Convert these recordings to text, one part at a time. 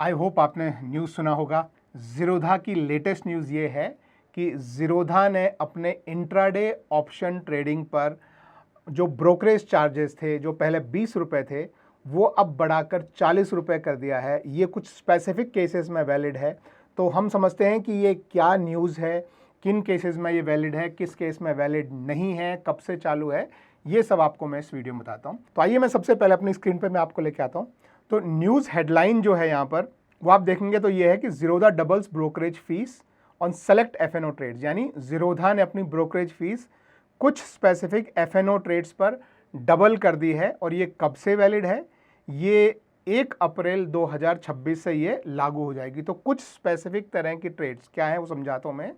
I hope आपने news सुना होगा। ज़ीरोधा की लेटेस्ट न्यूज़ ये है कि ज़ीरोधा ने अपने इंट्राडे ऑप्शन ट्रेडिंग पर जो ब्रोकरेज चार्जेस थे, जो पहले 20 रुपये थे, वो अब बढ़ाकर 40 रुपये कर दिया है। ये कुछ स्पेसिफिक केसेस में वैलिड है। तो हम समझते हैं कि ये क्या न्यूज़ है, किन केसेस में ये वैलिड है, किस केस में वैलिड नहीं है, कब से चालू है, ये सब आपको मैं इस वीडियो में बताता हूँ। तो आइए मैं सबसे पहले अपनी स्क्रीन पे मैं आपको लेके आता हूँ। तो न्यूज़ हेडलाइन जो है यहाँ पर वो आप देखेंगे तो ये है कि Zerodha doubles brokerage fees on select FNO trades, यानी ज़ीरोधा ने अपनी ब्रोकरेज फीस कुछ स्पेसिफिक एफएनओ ट्रेड्स पर डबल कर दी है। और ये कब से वैलिड है? ये 1 अप्रैल 2026 से ये लागू हो जाएगी। तो कुछ स्पेसिफिक तरह की ट्रेड्स क्या है वो समझाता हूँ मैं।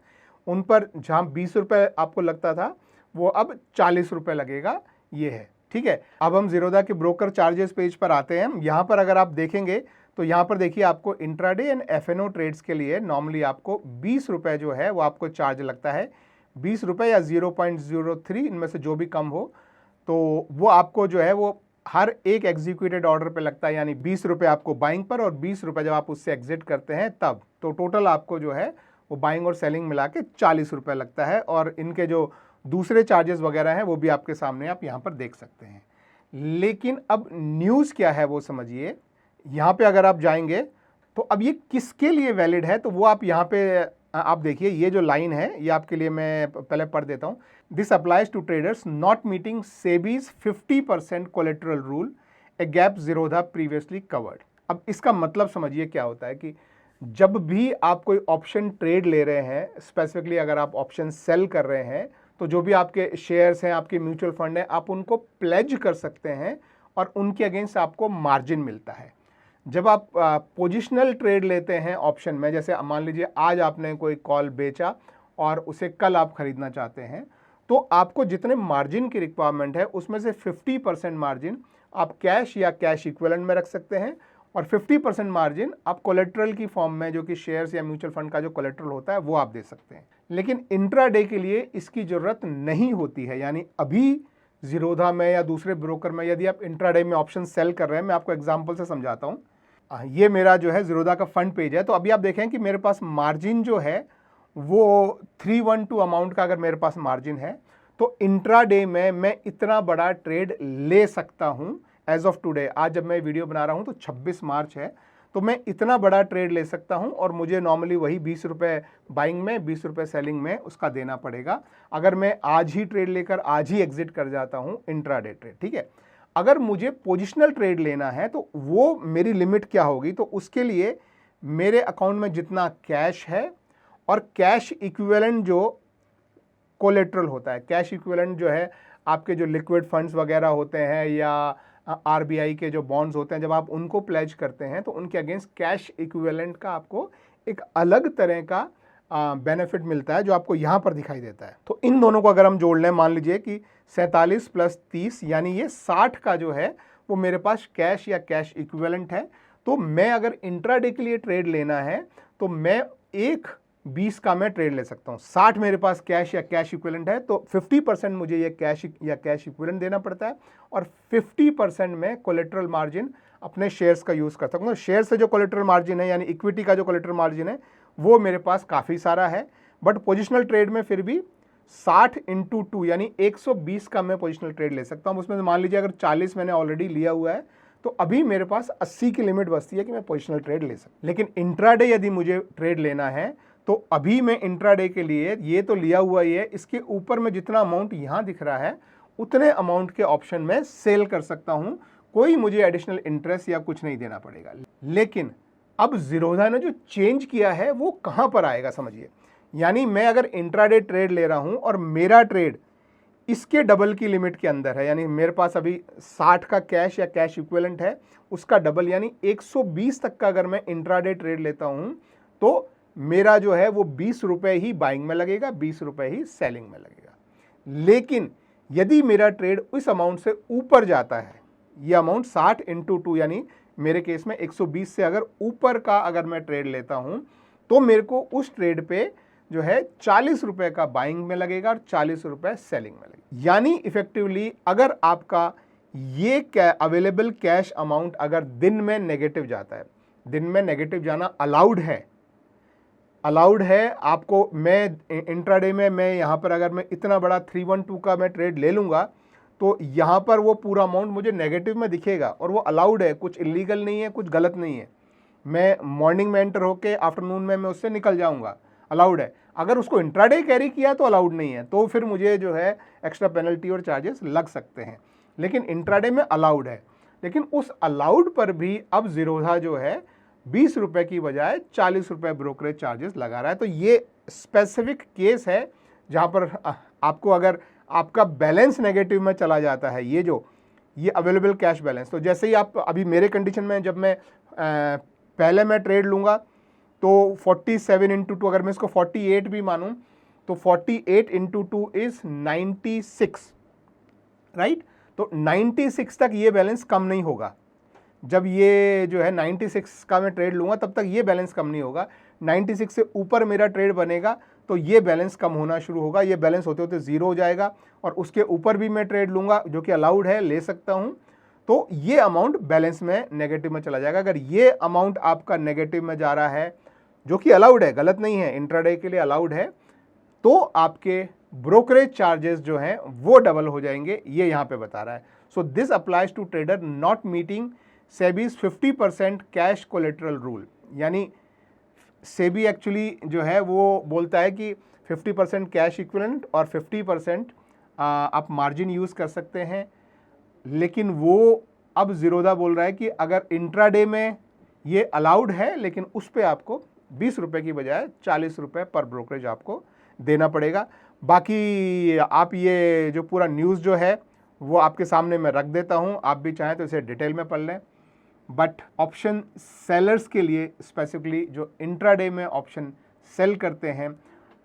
उन पर जहाँ 20 रुपये आपको लगता था वो अब 40 रुपये लगेगा, ये है। ठीक है, अब हम ज़ीरोधा के ब्रोकर चार्जेस पेज पर आते हैं। यहाँ पर अगर आप देखेंगे तो यहाँ पर देखिए आपको इंट्राडे एंड एफएनओ ट्रेड्स के लिए नॉर्मली आपको 20 रुपये जो है वो आपको चार्ज लगता है। 20 रुपये या 0.03 इनमें से जो भी कम हो, तो वो आपको जो है वो हर एक एग्जीक्यूटेड ऑर्डर पे लगता है। यानी 20 रुपये आपको बाइंग पर और 20 रुपये जब आप उससे एग्जिट करते हैं तब, तो टोटल आपको जो है वो बाइंग और सेलिंग मिला के 40 रुपये लगता है। और इनके जो दूसरे चार्जेस वगैरह हैं वो भी आपके सामने आप यहाँ पर देख सकते हैं। लेकिन अब न्यूज़ क्या है वो समझिए। यहाँ पे अगर आप जाएंगे तो अब ये किसके लिए वैलिड है, तो वो आप यहाँ पे आप देखिए, ये जो लाइन है ये आपके लिए मैं पहले पढ़ देता हूँ। This applies to traders not meeting SEBI's 50% collateral rule, a gap Zerodha previously covered. अब इसका मतलब समझिए क्या होता है कि जब भी आप कोई ऑप्शन ट्रेड ले रहे हैं, स्पेसिफिकली अगर आप ऑप्शन सेल कर रहे हैं, तो जो भी आपके शेयर्स हैं, आपके म्यूचुअल फंड हैं, आप उनको प्लेज कर सकते हैं और उनके अगेंस्ट आपको मार्जिन मिलता है। जब आप पोजिशनल ट्रेड लेते हैं ऑप्शन में, जैसे मान लीजिए आज आपने कोई कॉल बेचा और उसे कल आप खरीदना चाहते हैं, तो आपको जितने मार्जिन की रिक्वायरमेंट है उसमें से 50% मार्जिन आप कैश या कैश इक्विवेलेंट में रख सकते हैं और 50% मार्जिन आप कोलेट्रल की फॉर्म में, जो कि शेयर्स या म्यूचुअल फंड का जो कोलेट्रल होता है वो आप दे सकते हैं। लेकिन इंट्राडे के लिए इसकी ज़रूरत नहीं होती है। यानी अभी ज़ीरोधा में या दूसरे ब्रोकर में यदि आप इंट्राडे में ऑप्शन सेल कर रहे हैं, मैं आपको एग्जांपल से समझाता हूँ। ये मेरा जो है ज़ीरोधा का फंड पेज है। तो अभी आप देखें कि मेरे पास मार्जिन जो है वो 312 अमाउंट का अगर मेरे पास मार्जिन है, तो इंट्राडे में मैं इतना बड़ा ट्रेड ले सकता हूँ। एज ऑफ टुडे, आज जब मैं वीडियो बना रहा हूँ तो 26 मार्च है, तो मैं इतना बड़ा ट्रेड ले सकता हूँ और मुझे नॉर्मली वही 20 रुपये बाइंग में, 20 रुपये सेलिंग में उसका देना पड़ेगा अगर मैं आज ही ट्रेड लेकर आज ही एग्जिट कर जाता हूँ इंट्राडे ट्रेड। ठीक है, अगर मुझे पोजिशनल ट्रेड लेना है तो वो मेरी लिमिट क्या होगी, तो उसके लिए मेरे अकाउंट में जितना कैश है और कैश इक्विवेलेंट जो कोलेट्रल होता है, कैश इक्विवेलेंट जो है आपके जो लिक्विड फंड्स वगैरह होते हैं या आरबीआई के जो बॉन्ड्स होते हैं, जब आप उनको प्लेज करते हैं तो उनके अगेंस्ट कैश इक्विवेलेंट का आपको एक अलग तरह का बेनिफिट मिलता है जो आपको यहाँ पर दिखाई देता है। तो इन दोनों को अगर हम जोड़ लें, मान लीजिए कि 47 + 30 यानी ये 60 का जो है वो मेरे पास कैश या कैश इक्विवेलेंट है। तो मैं अगर इंट्राडे के लिए ट्रेड लेना है तो मैं एक 20 का मैं ट्रेड ले सकता हूँ। 60 मेरे पास कैश या कैश इक्विवेलेंट है तो 50% मुझे ये कैश या कैश इक्विवेलेंट देना पड़ता है और 50% में कोलेट्रल मार्जिन अपने शेयर्स का यूज़ कर सकता हूँ। शेयर से जो कोलेट्रल मार्जिन है, यानी इक्विटी का जो कोलेट्रल मार्जिन है, वो मेरे पास काफ़ी सारा है। बट पोजिशनल ट्रेड में फिर भी 60 × 2 यानी 120 का मैं पोजिशनल ट्रेड ले सकता हूँ। उसमें से मान लीजिए अगर 40 मैंने ऑलरेडी लिया हुआ है तो अभी मेरे पास 80 की लिमिट बचती है कि मैं पोजिशनल ट्रेड ले सकता हूँ। लेकिन इंट्राडे यदि मुझे ट्रेड लेना है तो अभी मैं इंट्राडे के लिए ये तो लिया हुआ ही है, इसके ऊपर में जितना अमाउंट यहाँ दिख रहा है उतने अमाउंट के ऑप्शन में सेल कर सकता हूँ। कोई मुझे एडिशनल इंटरेस्ट या कुछ नहीं देना पड़ेगा। लेकिन अब ज़ीरोधा ने जो चेंज किया है वो कहाँ पर आएगा समझिए। यानी मैं अगर इंट्राडे ट्रेड ले रहा हूँ और मेरा ट्रेड इसके डबल की लिमिट के अंदर है, यानी मेरे पास अभी 60 का कैश या कैश इक्विवेलेंट है, उसका डबल यानी 120 तक का अगर मैं इंट्राडे ट्रेड लेता हूँ तो मेरा जो है वो 20 रुपये ही बाइंग में लगेगा, 20 रुपये ही सेलिंग में लगेगा। लेकिन यदि मेरा ट्रेड उस अमाउंट से ऊपर जाता है, ये अमाउंट 60 × 2 यानी मेरे केस में 120 से अगर ऊपर का अगर मैं ट्रेड लेता हूं तो मेरे को उस ट्रेड पे जो है 40 रुपये का बाइंग में लगेगा और 40 रुपये सेलिंग में लगेगा। यानी इफेक्टिवली अगर आपका ये अवेलेबल कैश अमाउंट अगर दिन में नेगेटिव जाता है, दिन में नेगेटिव जाना अलाउड है आपको। मैं इंट्राडे में मैं यहाँ पर अगर मैं इतना बड़ा 312 का मैं ट्रेड ले लूँगा तो यहाँ पर वो पूरा अमाउंट मुझे नेगेटिव में दिखेगा और वो अलाउड है, कुछ इलीगल नहीं है, कुछ गलत नहीं है। मैं मॉर्निंग में एंटर होके आफ्टरनून में मैं उससे निकल जाऊँगा, अलाउड है। अगर उसको इंट्राडे कैरी किया तो अलाउड नहीं है, तो फिर मुझे जो है एक्स्ट्रा पेनल्टी और चार्जेस लग सकते हैं। लेकिन इंट्राडे में अलाउड है। लेकिन उस अलाउड पर भी अब ज़ीरोधा जो है 20 रुपये की बजाय 40 रुपये ब्रोकरेज चार्जेस लगा रहा है। तो ये स्पेसिफिक केस है जहाँ पर आपको अगर आपका बैलेंस नेगेटिव में चला जाता है, ये अवेलेबल कैश बैलेंस, तो जैसे ही आप अभी मेरे कंडीशन में जब मैं पहले मैं ट्रेड लूँगा तो 47 इंटू 2, अगर मैं इसको 48 भी मानूँ तो 48 इंटू 2 इज़ 96, राइट। तो 96 तक ये बैलेंस कम नहीं होगा। जब ये जो है 96 का मैं ट्रेड लूँगा तब तक ये बैलेंस कम नहीं होगा। 96 से ऊपर मेरा ट्रेड बनेगा तो ये बैलेंस कम होना शुरू होगा, ये बैलेंस होते होते ज़ीरो हो जाएगा। और उसके ऊपर भी मैं ट्रेड लूँगा जो कि अलाउड है, ले सकता हूँ, तो ये अमाउंट बैलेंस में नेगेटिव में चला जाएगा। अगर ये अमाउंट आपका नेगेटिव में जा रहा है, जो कि अलाउड है, गलत नहीं है, इंट्राडे के लिए अलाउड है, तो आपके ब्रोकरेज चार्जेस जो हैं वो डबल हो जाएंगे, ये यहाँ पे बता रहा है। So this applies to trader not meeting SEBI's 50% cash collateral rule. यानी सेबी एक्चुअली जो है वो बोलता है कि 50% कैश इक्विवेलेंट और 50% आप मार्जिन यूज़ कर सकते हैं। लेकिन वो अब ज़ीरोधा बोल रहा है कि अगर इंट्राडे में ये अलाउड है, लेकिन उस पर आपको 20 रुपये की बजाय 40 रुपये पर ब्रोकरेज आपको देना पड़ेगा। बाकी आप ये जो पूरा न्यूज़ जो है वो आपके सामने मैं रख देता हूँ, आप भी चाहें तो इसे डिटेल में पढ़ लें। बट ऑप्शन सेलर्स के लिए स्पेसिफिकली जो इंट्राडे में ऑप्शन सेल करते हैं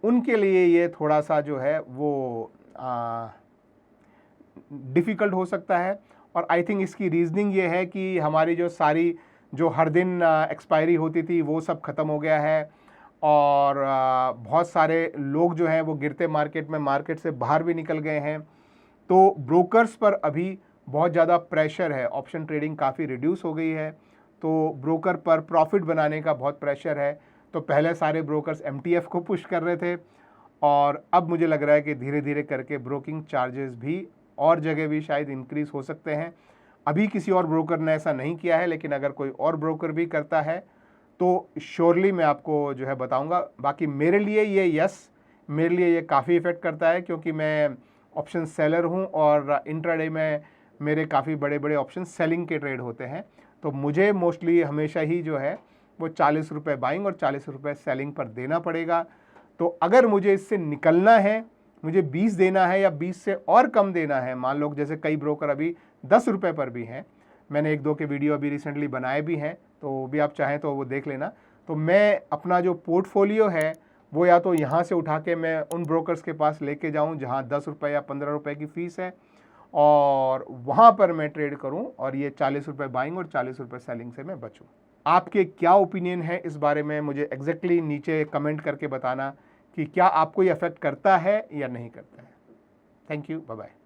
उनके लिए ये थोड़ा सा जो है वो डिफ़िकल्ट हो सकता है। और आई थिंक इसकी रीज़निंग ये है कि हमारी जो सारी जो हर दिन एक्सपायरी होती थी वो सब ख़त्म हो गया है और बहुत सारे लोग जो हैं वो गिरते मार्केट से बाहर भी निकल गए हैं। तो ब्रोकर्स पर अभी बहुत ज़्यादा प्रेशर है, ऑप्शन ट्रेडिंग काफ़ी रिड्यूस हो गई है, तो ब्रोकर पर प्रॉफिट बनाने का बहुत प्रेशर है। तो पहले सारे ब्रोकर्स MTF को पुश कर रहे थे और अब मुझे लग रहा है कि धीरे धीरे करके ब्रोकिंग चार्जेस भी और जगह भी शायद इंक्रीज़ हो सकते हैं। अभी किसी और ब्रोकर ने ऐसा नहीं किया है, लेकिन अगर कोई और ब्रोकर भी करता है तो श्योरली मैं आपको जो है बताऊंगा। बाकी मेरे लिए ये काफ़ी इफ़ेक्ट करता है क्योंकि मैं ऑप्शन सेलर हूं और इंट्राडे में मेरे काफ़ी बड़े बड़े ऑप्शन सेलिंग के ट्रेड होते हैं। तो मुझे मोस्टली हमेशा ही जो है वो 40 रुपये बाइंग और 40 रुपये सेलिंग पर देना पड़ेगा। तो अगर मुझे इससे निकलना है, मुझे 20 देना है या 20 से और कम देना है, मान लो जैसे कई ब्रोकर अभी 10 रुपये पर भी हैं, मैंने 1-2 के वीडियो अभी रिसेंटली बनाए भी हैं, तो भी आप चाहें तो वो देख लेना। तो मैं अपना जो पोर्टफोलियो है वो या तो यहाँ से उठा के मैं उन ब्रोकर्स के पास लेके जाऊँ जहाँ 10 रुपये या 15 रुपये की फ़ीस है और वहाँ पर मैं ट्रेड करूँ और ये 40 रुपये बाइंग और 40 रुपये सेलिंग से मैं बचूँ। आपके क्या ओपिनियन है इस बारे में मुझे एग्जैक्टली नीचे कमेंट करके बताना कि क्या आपको ये अफेक्ट करता है या नहीं करता है। Thank you, bye bye.